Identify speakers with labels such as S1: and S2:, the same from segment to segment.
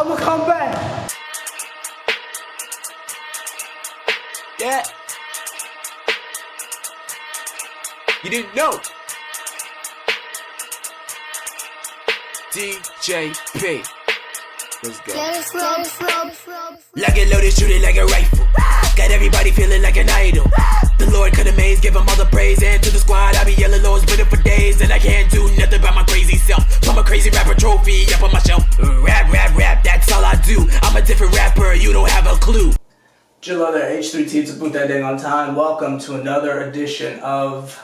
S1: I'ma come back.
S2: Yeah. You didn't know. DJP. Let's go. Like it loaded, shoot it like a rifle. Got everybody feeling like an idol. The Lord could amaze, give him all the praise. And to the squad, I be yelling Lord's winning for days. And I can't do nothing about my crazy self. I'm a crazy rapper trophy up on my shelf. Rap, that's all I do. I'm a different rapper, you don't have a clue.
S1: Jill there, H+III+T to boot that thing on time. Welcome to another edition of...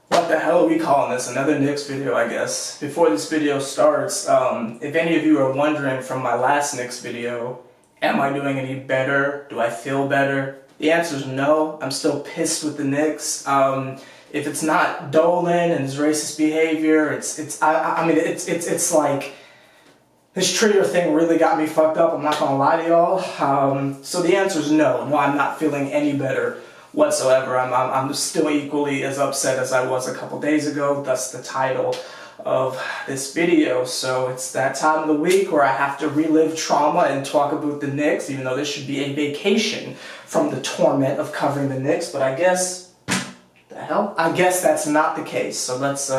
S1: what the hell are we calling this? Another Knicks video, I guess. Before this video starts, if any of you are wondering from my last Knicks video, am I doing any better? Do I feel better? The answer is no. I'm still pissed with the Knicks. If it's not Dolan and his racist behavior, it's like this Trier thing really got me fucked up. I'm not gonna lie to y'all. So the answer is no. No, I'm not feeling any better whatsoever. I'm still equally as upset as I was a couple days ago. That's the title of this video. So it's that time of the week where I have to relive trauma and talk about the Knicks, even though this should be a vacation from the torment of covering the Knicks. But I guess, the hell? I guess that's not the case. So let's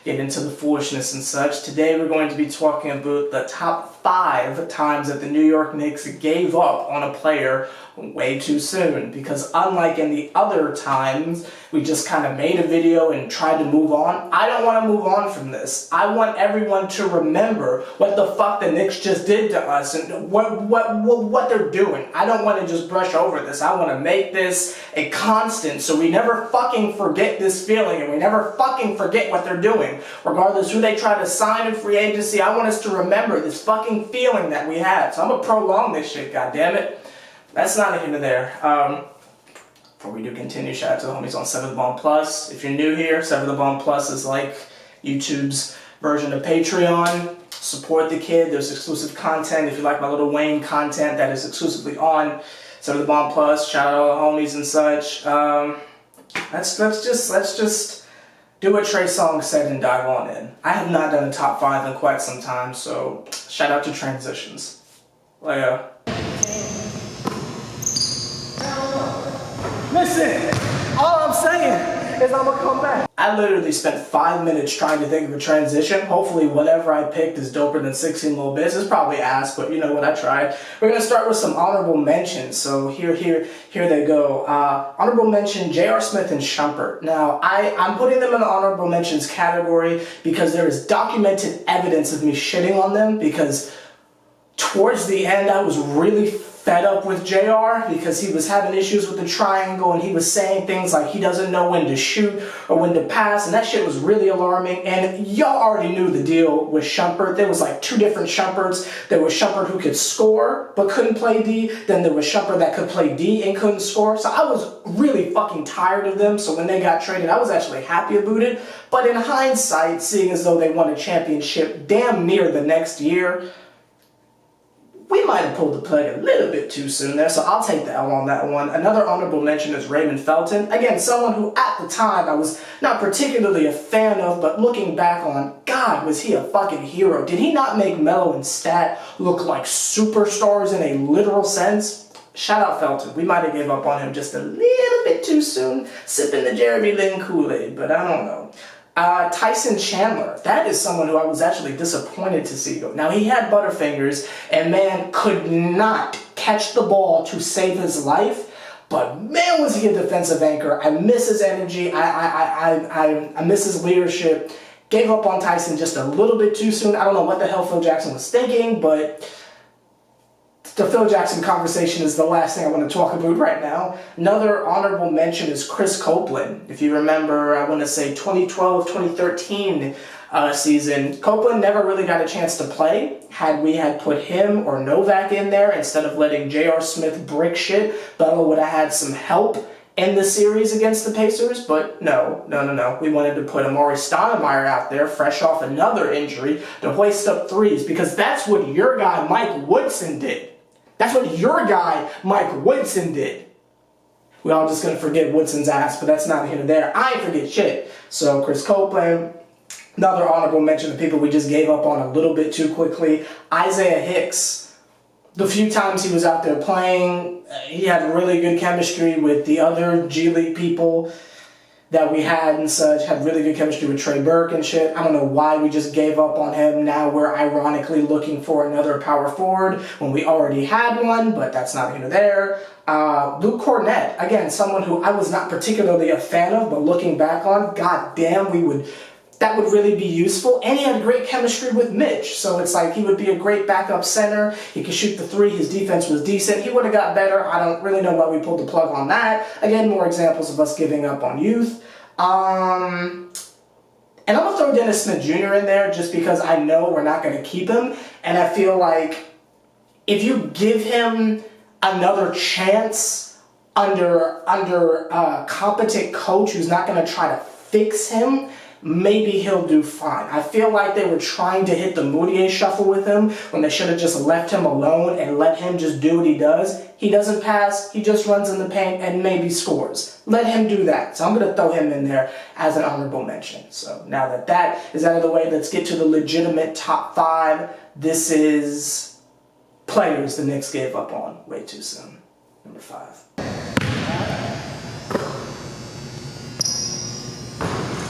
S1: get into the foolishness and such. Today we're going to be talking about the top 5 times that the New York Knicks gave up on a player way too soon. Because unlike in the other times, we just kind of made a video and tried to move on. I don't want to move on from this. I want everyone to remember what the fuck the Knicks just did to us and what they're doing. I don't want to just brush over this. I want to make this a constant so we never fucking forget this feeling and we never fucking forget what they're doing. Regardless who they try to sign in free agency, I want us to remember this fucking feeling that we had. So I'm going to prolong this shit, goddammit. That's not here to there. Before we do continue, shout out to the homies on SeverTheBond Plus. If you're new here, SeverTheBond Plus is like YouTube's version of Patreon. Support the kid. There's exclusive content. If you like my Lil Wayne content, that is exclusively on SeverTheBond Plus. Shout out to all the homies and such. Let's just do what Trey Songz said and dive on in. I have not done a top 5 in quite some time, so shout out to transitions. Playa. Listen, all I'm saying is I'm gonna come back. I literally spent 5 minutes trying to think of a transition. Hopefully whatever I picked is doper than 16 little bits. It's probably ass, but you know what, I tried. We're gonna start with some honorable mentions. So here they go. Honorable mention, J.R. Smith and Shumpert. Now, I'm putting them in the honorable mentions category because there is documented evidence of me shitting on them, because towards the end I was really fed up with JR because he was having issues with the triangle and he was saying things like he doesn't know when to shoot or when to pass, and that shit was really alarming. And y'all already knew the deal with Shumpert. There was like 2 different Shumperts. There was Shumpert who could score but couldn't play D. Then there was Shumpert that could play D and couldn't score. So I was really fucking tired of them. So when they got traded, I was actually happy about it. But in hindsight, seeing as though they won a championship damn near the next year, we might have pulled the plug a little bit too soon there, so I'll take the L on that one. Another honorable mention is Raymond Felton. Again, someone who at the time I was not particularly a fan of, but looking back on, God, was he a fucking hero. Did he not make Melo and Stat look like superstars in a literal sense? Shout out Felton. We might have gave up on him just a little bit too soon, sipping the Jeremy Lin Kool-Aid, but I don't know. Tyson Chandler, that is someone who I was actually disappointed to see go. Now, he had Butterfingers, and man could not catch the ball to save his life, but man was he a defensive anchor. I miss his energy, I miss his leadership. Gave up on Tyson just a little bit too soon. I don't know what the hell Phil Jackson was thinking, but the Phil Jackson conversation is the last thing I want to talk about right now. Another honorable mention is Chris Copeland. If you remember, I want to say 2012-2013 season, Copeland never really got a chance to play. Had we had put him or Novak in there instead of letting J.R. Smith brick shit, Bella would have had some help in the series against the Pacers, but no. We wanted to put Amari Stoudemire out there, fresh off another injury, to hoist up threes, because that's what your guy Mike Woodson did. That's what your guy Mike Woodson did. We're all just going to forget Woodson's ass, but that's not here or there. I ain't forget shit. So Chris Copeland, Another honorable mention of people we just gave up on a little bit too quickly, Isaiah Hicks. The few times he was out there playing, he had really good chemistry with the other G League people that we had and such, had really good chemistry with Trey Burke and shit. I don't know why we just gave up on him. Now we're ironically looking for another power forward when we already had one, but that's not here nor there. Luke Cornett, again, someone who I was not particularly a fan of, but looking back on, goddamn, that would really be useful. And he had great chemistry with Mitch, so it's like he would be a great backup center. He could shoot the three. His defense was decent. He would have got better. I don't really know why we pulled the plug on that. Again, more examples of us giving up on youth. And I'm going to throw Dennis Smith Jr. in there just because I know we're not going to keep him. And I feel like if you give him another chance under a competent coach who's not going to try to fix him, maybe he'll do fine. I feel like they were trying to hit the Moutier shuffle with him when they should have just left him alone and let him just do what he does. He doesn't pass, he just runs in the paint and maybe scores. Let him do that. So I'm going to throw him in there as an honorable mention. So now that that is out of the way, let's get to the legitimate top 5. This is players the Knicks gave up on way too soon. Number 5.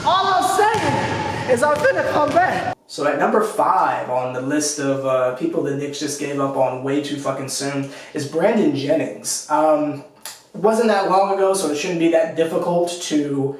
S1: All I'm saying is I'm finna come back. So at number 5 on the list of people the Knicks just gave up on way too fucking soon is Brandon Jennings. Wasn't that long ago, so it shouldn't be that difficult to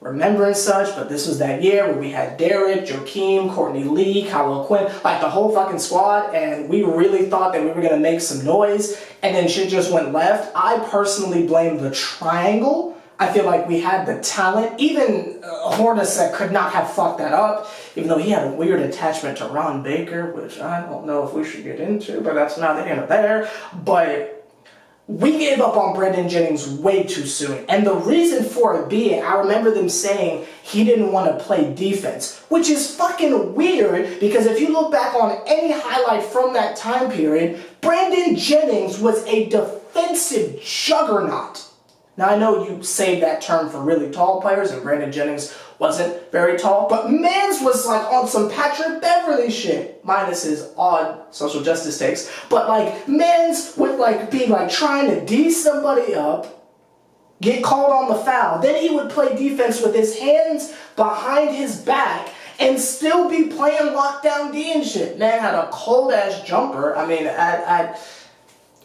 S1: remember and such, but this was that year where we had Derrick, Joakim, Courtney Lee, Kyle O'Quinn, like the whole fucking squad, and we really thought that we were gonna make some noise, and then shit just went left. I personally blame the triangle. I feel like we had the talent. Even Hornacek could not have fucked that up, even though he had a weird attachment to Ron Baker, which I don't know if we should get into, but that's neither here nor there. But we gave up on Brandon Jennings way too soon. And the reason for it being, I remember them saying he didn't want to play defense, which is fucking weird because if you look back on any highlight from that time period, Brandon Jennings was a defensive juggernaut. Now, I know you say that term for really tall players, and Brandon Jennings wasn't very tall, but Mans was like on some Patrick Beverly shit, minus his odd social justice takes, but like Mans would like be like trying to D somebody up, get called on the foul, then he would play defense with his hands behind his back and still be playing lockdown D and shit. Man had a cold ass jumper. I mean,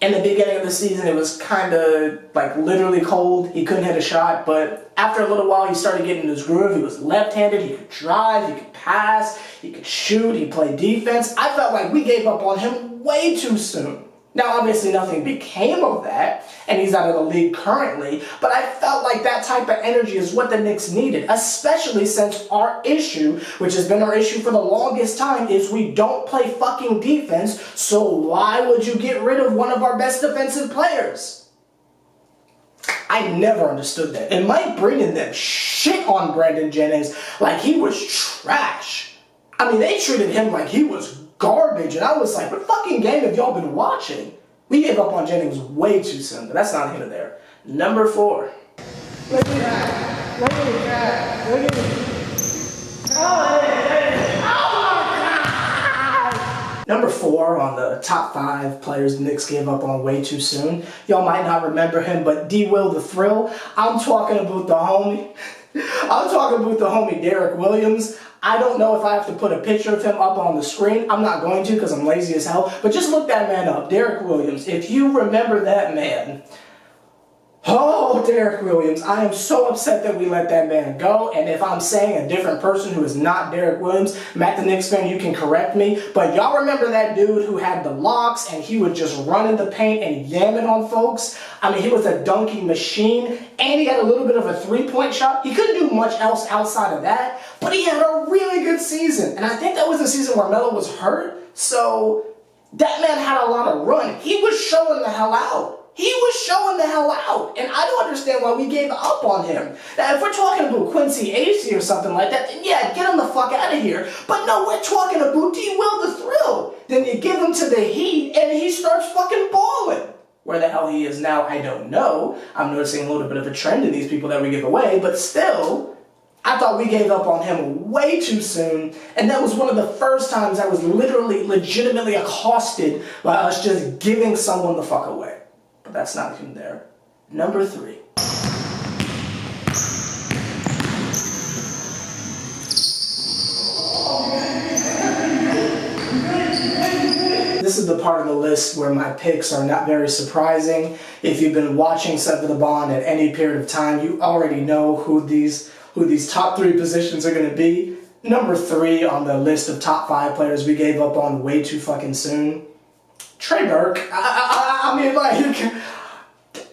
S1: in the beginning of the season, it was kind of like literally cold. He couldn't hit a shot, but after a little while, he started getting in his groove. He was left-handed. He could drive. He could pass. He could shoot. He played defense. I felt like we gave up on him way too soon. Now, obviously, nothing became of that, and he's out of the league currently, but I felt like that type of energy is what the Knicks needed, especially since our issue, which has been our issue for the longest time, is we don't play fucking defense, so why would you get rid of one of our best defensive players? I never understood that. And Mike Breen them shit on Brandon Jennings like he was trash. I mean, they treated him like he was garbage, and I was like, what fucking game have y'all been watching? We gave up on Jennings way too soon, but that's not here or there. Number 4. Look at that. Look at that. Look at it. Oh my God. Number 4 on the top 5 players the Knicks gave up on way too soon. Y'all might not remember him, but D-Will the Thrill. I'm talking about the homie. I'm talking about the homie Derrick Williams. I don't know if I have to put a picture of him up on the screen. I'm not going to because I'm lazy as hell. But just look that man up, Derrick Williams. If you remember that man, oh, Derrick Williams, I am so upset that we let that man go. And if I'm saying a different person who is not Derrick Williams, Matt the Knicks fan, you can correct me. But y'all remember that dude who had the locks and he would just run in the paint and yam it on folks? I mean, he was a dunking machine and he had a little bit of a three-point shot. He couldn't do much else outside of that, but he had a really good season. And I think that was the season where Melo was hurt. So that man had a lot of run. He was showing the hell out. He was showing the hell out, and I don't understand why we gave up on him. Now, if we're talking about Quincy Acy or something like that, then yeah, get him the fuck out of here. But no, we're talking about D-Will the Thrill. Then you give him to the Heat, and he starts fucking balling. Where the hell he is now, I don't know. I'm noticing a little bit of a trend in these people that we give away, but still, I thought we gave up on him way too soon, and that was one of the first times I was literally, legitimately accosted by us just giving someone the fuck away. But that's not even there. Number 3. This is the part of the list where my picks are not very surprising. If you've been watching SeverTheBond at any period of time, you already know who these top 3 positions are going to be. Number 3 on the list of top 5 players we gave up on way too fucking soon. Trey Burke. I mean, like,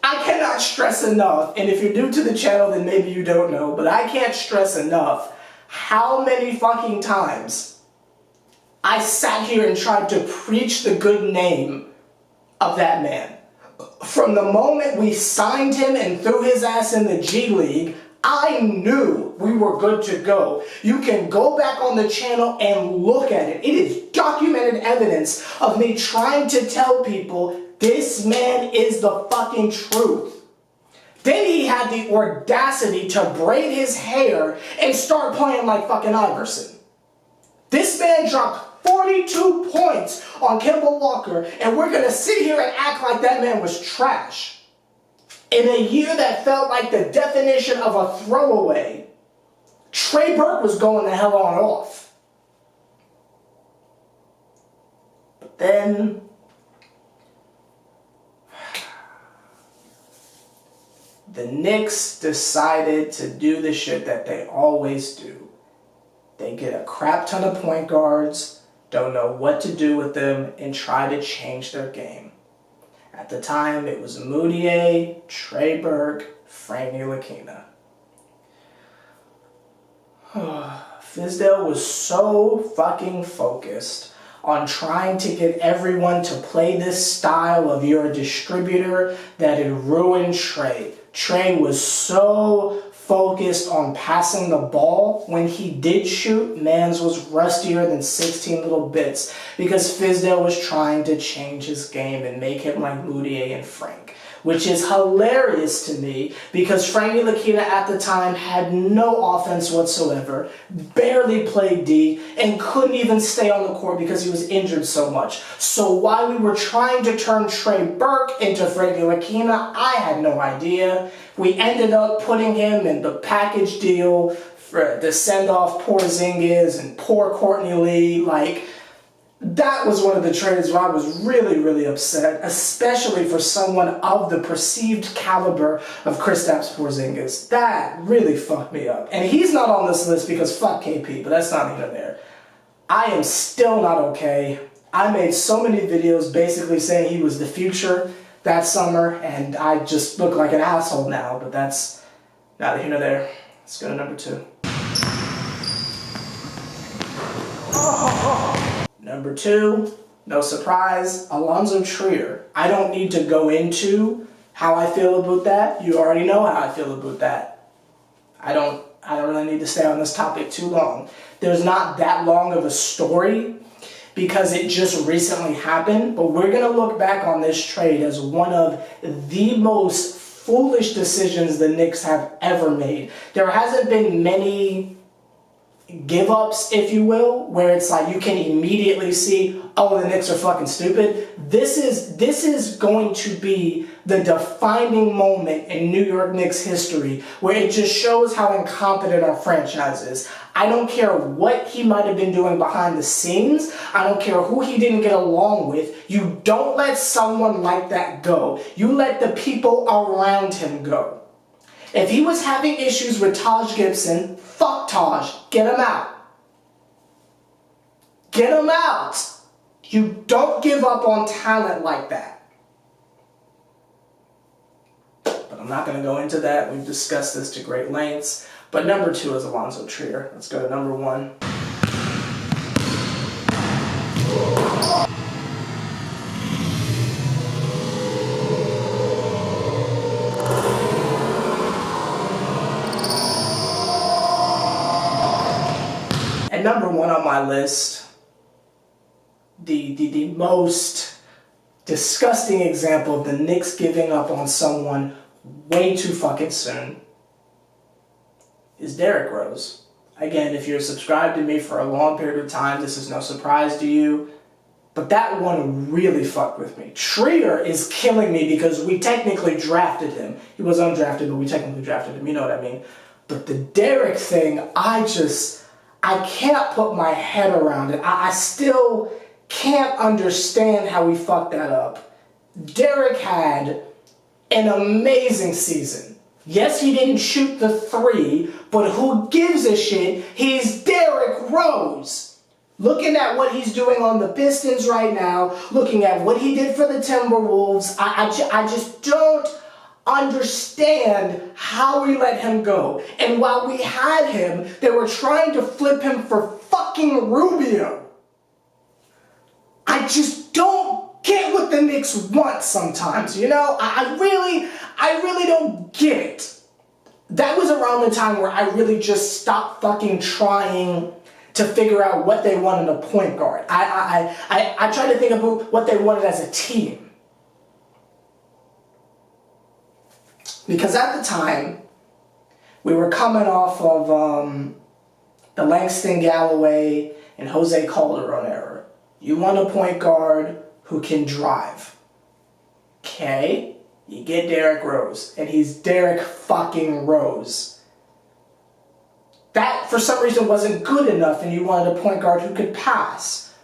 S1: I cannot stress enough, and if you're new to the channel, then maybe you don't know, but I can't stress enough how many fucking times I sat here and tried to preach the good name of that man. From the moment we signed him and threw his ass in the G League, I knew we were good to go. You can go back on the channel and look at it. It is documented evidence of me trying to tell people this man is the fucking truth. Then he had the audacity to braid his hair and start playing like fucking Iverson. This man dropped 42 points on Kemba Walker, and we're gonna sit here and act like that man was trash. In a year that felt like the definition of a throwaway, Trey Burke was going the hell on off. But then the Knicks decided to do the shit that they always do. They get a crap ton of point guards, don't know what to do with them, and try to change their game. At the time, it was Moutier, Trey Burke, Frank Ntilikina. Fizdale was so fucking focused on trying to get everyone to play this style of you're a distributor that it ruined Trey. Trey was so focused on passing the ball. When he did shoot, Mans was rustier than 16 little bits because Fizdale was trying to change his game and make him like Moutier and Frank, which is hilarious to me because Frank Ntilikina at the time had no offense whatsoever, barely played D, and couldn't even stay on the court because he was injured so much. So while we were trying to turn Trey Burke into Frank Ntilikina, I had no idea. We ended up putting him in the package deal for the send-off Porzingis and poor Courtney Lee. Like, that was one of the trades where I was really, really upset, especially for someone of the perceived caliber of Kristaps Porzingis. That really fucked me up. And he's not on this list because fuck KP, but that's not even there. I am still not okay. I made so many videos basically saying he was the future that summer, and I just look like an asshole now, but that's neither here nor there. Let's go to number 2. Number 2, no surprise, Alonzo Trier. I don't need to go into how I feel about that. You already know how I feel about that. I don't really need to stay on this topic too long. There's not that long of a story because it just recently happened, but we're gonna look back on this trade as one of the most foolish decisions the Knicks have ever made. There hasn't been many give-ups, if you will, where it's like you can immediately see, oh, the Knicks are fucking stupid. This is going to be the defining moment in New York Knicks history where it just shows how incompetent our franchise is. I don't care what he might have been doing behind the scenes. I don't care who he didn't get along with. You don't let someone like that go. You let the people around him go. If he was having issues with Taj Gibson, fuck Taj. Get him out. Get him out. You don't give up on talent like that. But I'm not going to go into that. We've discussed this to great lengths. But number 2 is Alonzo Trier. Let's go to number 1. And number 1 on my list, the most disgusting example of the Knicks giving up on someone way too fucking soon. is Derrick Rose. Again, if you're subscribed to me for a long period of time, this is no surprise to you. But that one really fucked with me. Trier is killing me because we technically drafted him. He was undrafted, but we technically drafted him. You know what I mean? But the Derrick thing, I can't put my head around it. I still can't understand how we fucked that up. Derrick had an amazing season. Yes, he didn't shoot the three, but who gives a shit? He's Derrick Rose. Looking at what he's doing on the Pistons right now, looking at what he did for the Timberwolves, I just don't understand how we let him go. And while we had him, they were trying to flip him for fucking Rubio. I just don't get what the Knicks want sometimes, you know? I really don't get it. That was around the time where I really just stopped fucking trying to figure out what they wanted in a point guard. I tried to think about what they wanted as a team. Because at the time, we were coming off of the Langston Galloway and Jose Calderon era. You want a point guard who can drive. Okay? You get Derrick Rose, and he's Derrick fucking Rose. That, for some reason, wasn't good enough, and you wanted a point guard who could pass.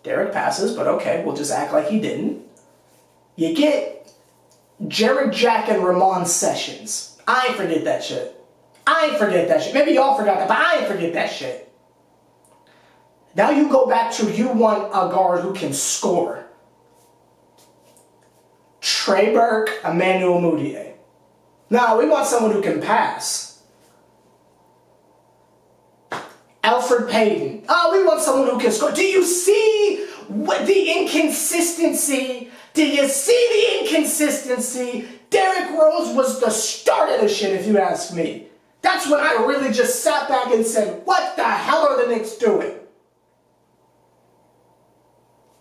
S1: Derrick passes, but okay, we'll just act like he didn't. You get Jared Jack and Ramon Sessions. I ain't forget that shit. Maybe y'all forgot that, but I ain't forget that shit. Now you go back to you want a guard who can score. Trey Burke, Emmanuel Mudiay. Now we want someone who can pass. Alfred Payton. Oh, we want someone who can score. Do you see what the inconsistency? Do you see the inconsistency? Derrick Rose was the start of the shit, if you ask me. That's when I really just sat back and said, what the hell are the Knicks doing?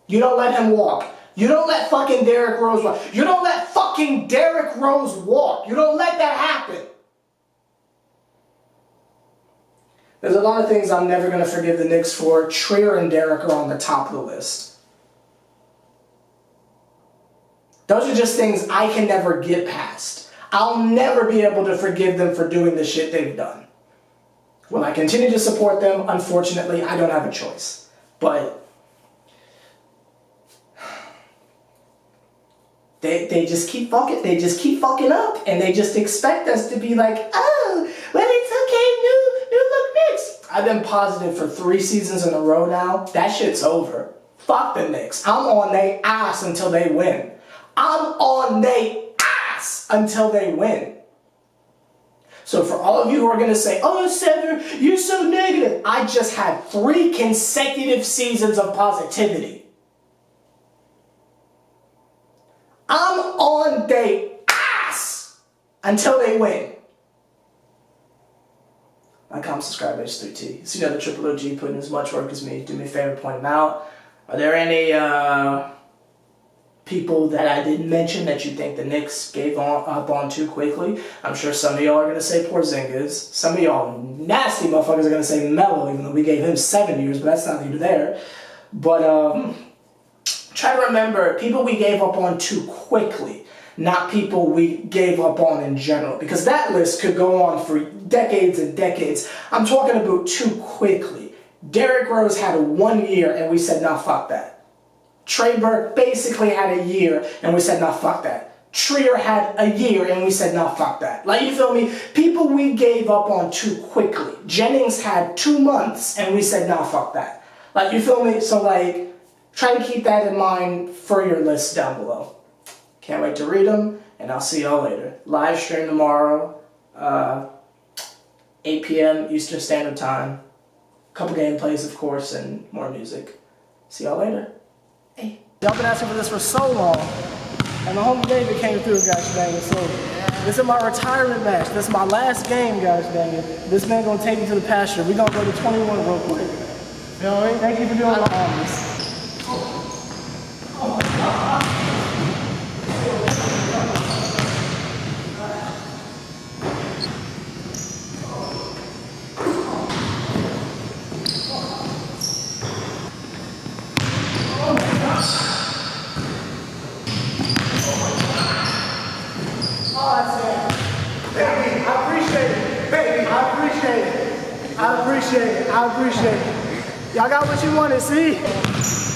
S1: You don't let him walk. You don't let fucking Derrick Rose walk. You don't let fucking Derrick Rose walk. You don't let that happen. There's a lot of things I'm never going to forgive the Knicks for. Trier and Derrick are on the top of the list. Those are just things I can never get past. I'll never be able to forgive them for doing the shit they've done. Will I continue to support them? Unfortunately, I don't have a choice. But they just keep fucking up, and they just expect us to be like, oh, well, it's okay, new look Knicks. I've been positive for 3 seasons in a row now. That shit's over. Fuck the Knicks. I'm on their ass until they win. I'm on their ass until they win. So for all of you who are going to say, oh, Sever, you're so negative. I just had 3 consecutive seasons of positivity. I'm on their ass until they win. Like, comment, subscribe, H+III+T. So you know the Triple OG putting as much work as me. Do me a favor, point them out. Are there any people that I didn't mention that you think the Knicks gave up on too quickly? I'm sure some of y'all are going to say Porzingis. Some of y'all nasty motherfuckers are going to say Melo, even though we gave him 7 years, but that's neither here nor there. But try to remember people we gave up on too quickly, not people we gave up on in general, because that list could go on for decades and decades. I'm talking about too quickly. Derrick Rose had 1 year and we said, nah, fuck that. Trey Burke basically had a year and we said, nah, fuck that. Trier had a year and we said, nah, fuck that. Like, you feel me? People we gave up on too quickly. Jennings had 2 months and we said, nah, fuck that. Like, you feel me? So, like, try to keep that in mind for your list down below. Can't wait to read them, and I'll see y'all later. Live stream tomorrow, 8 p.m. Eastern Standard Time. Couple gameplays, of course, and more music. See y'all later. Hey. Y'all been asking for this for so long, and the homie David came through, gosh dang it. So this is my retirement match. This is my last game, gosh dang it. This man gonna take me to the pasture. We gonna go to 21 real quick. You know what I mean? Thank you for doing the honors. Oh my God. I appreciate it. Y'all got what you wanted, see?